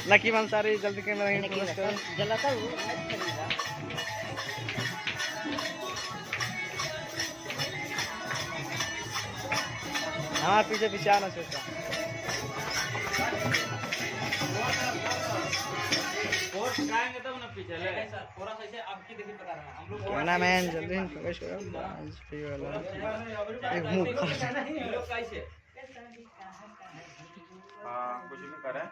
Lucky मंसारी जल्दी camera जलाता हूँ। हाँ पीछे पीछे आना सोचा कैमरा मैन जल्दी फोकस करो एक मुंह हाँ कुछ भी करें।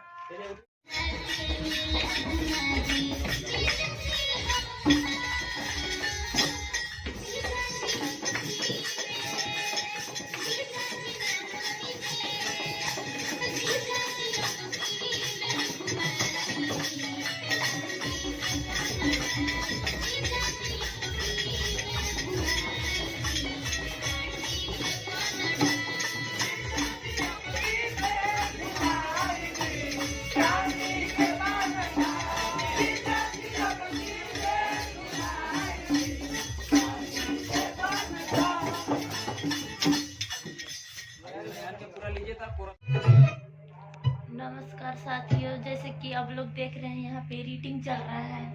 नमस्कार साथियों, जैसे कि आप लोग देख रहे हैं यहाँ पे एडिटिंग चल रहा है।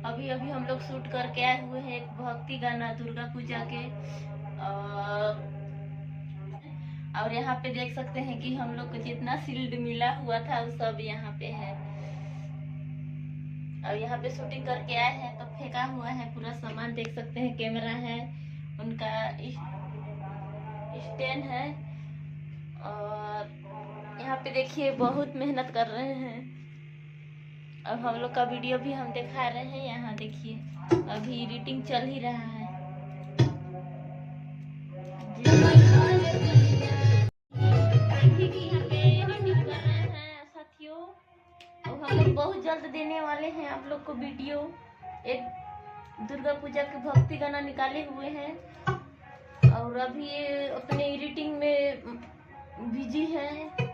अभी अभी हम लोग शूट करके आए हुए हैं एक भक्ति गाना दुर्गा पूजा के। और यहाँ पे देख सकते हैं कि हम लोग को जितना शील्ड मिला हुआ था वो सब यहाँ पे है। और यहाँ पे शूटिंग करके आए हैं तो फेंका हुआ है पूरा सामान, देख सकते हैं। कैमरा है, उनका स्टैंड है, और यहाँ पे देखिए बहुत मेहनत कर रहे हैं। अब हम लोग का वीडियो भी हम दिखा रहे हैं। यहाँ देखिए अभी एडिटिंग चल ही रहा है। यहाँ पे एडिटिंग कर रहे हैं साथियों। अब हम लोग बहुत जल्द देने वाले हैं आप लोग को वीडियो। एक दुर्गा पूजा के भक्ति गाना निकाले हुए हैं और अभी ये अपने एडिटिंग में बिजी है।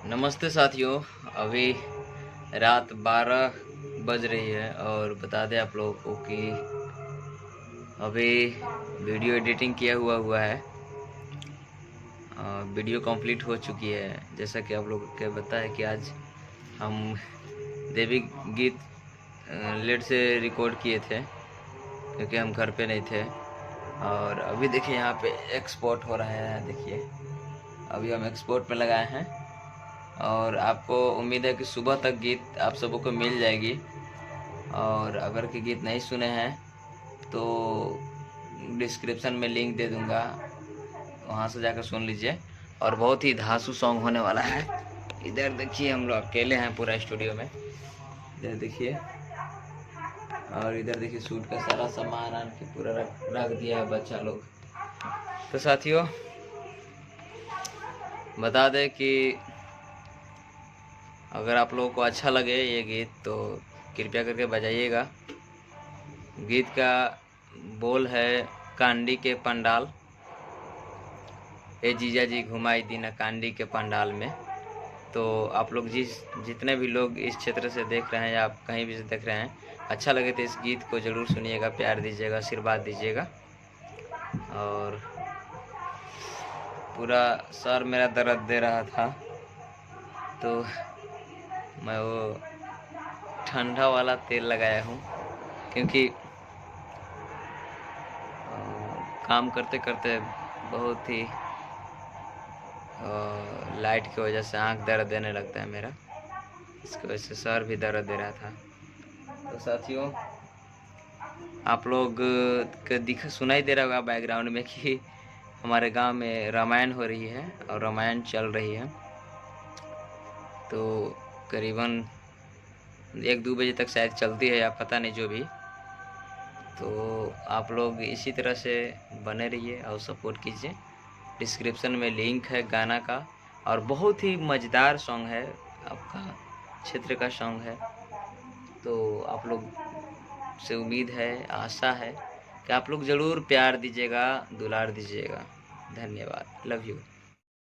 नमस्ते साथियों, अभी रात 12 बज रही है और बता दें आप लोगों को कि अभी वीडियो एडिटिंग किया हुआ है। वीडियो कंप्लीट हो चुकी है। जैसा कि आप लोगों को पता है कि आज हम देवी गीत लेट से रिकॉर्ड किए थे क्योंकि हम घर पे नहीं थे। और अभी देखिए यहाँ पे एक्सपोर्ट हो रहा है। देखिए अभी हम एक्सपोर्ट में लगाए हैं और आपको उम्मीद है कि सुबह तक गीत आप सबों को मिल जाएगी। और अगर के गीत नहीं सुने हैं तो डिस्क्रिप्शन में लिंक दे दूंगा, वहाँ से जाकर सुन लीजिए। और बहुत ही धांसू सॉन्ग होने वाला है। इधर देखिए हम लोग अकेले हैं पूरा स्टूडियो में, इधर देखिए। और इधर देखिए शूट का सारा सामान आन के पूरा रख दिया है बच्चा लोग। तो साथियों बता दें कि अगर आप लोगों को अच्छा लगे ये गीत तो कृपया करके बजाइएगा। गीत का बोल है कांडी के पंडाल, ए जीजा जी घुमाई दीना कांडी के पंडाल में। तो आप लोग जितने भी लोग इस क्षेत्र से देख रहे हैं या आप कहीं भी से देख रहे हैं, अच्छा लगे तो इस गीत को ज़रूर सुनिएगा, प्यार दीजिएगा, आशीर्वाद दीजिएगा। और पूरा सर मेरा दर्द दे रहा था तो मैं वो ठंडा वाला तेल लगाया हूँ, क्योंकि काम करते करते बहुत ही लाइट की वजह से आंख दर्द देने लगता है मेरा, इसकी वजह से सर भी दर्द दे रहा था। तो साथियों आप लोग को सुनाई दे रहा होगा बैकग्राउंड में कि हमारे गांव में रामायण हो रही है और रामायण चल रही है। तो करीबन 1-2 बजे तक शायद चलती है या पता नहीं, जो भी। तो आप लोग इसी तरह से बने रहिए और सपोर्ट कीजिए। डिस्क्रिप्शन में लिंक है गाना का, और बहुत ही मज़ेदार सॉन्ग है, आपका क्षेत्र का सॉन्ग है। तो आप लोग से उम्मीद है, आशा है कि आप लोग ज़रूर प्यार दीजिएगा, दुलार दीजिएगा। धन्यवाद। Love you.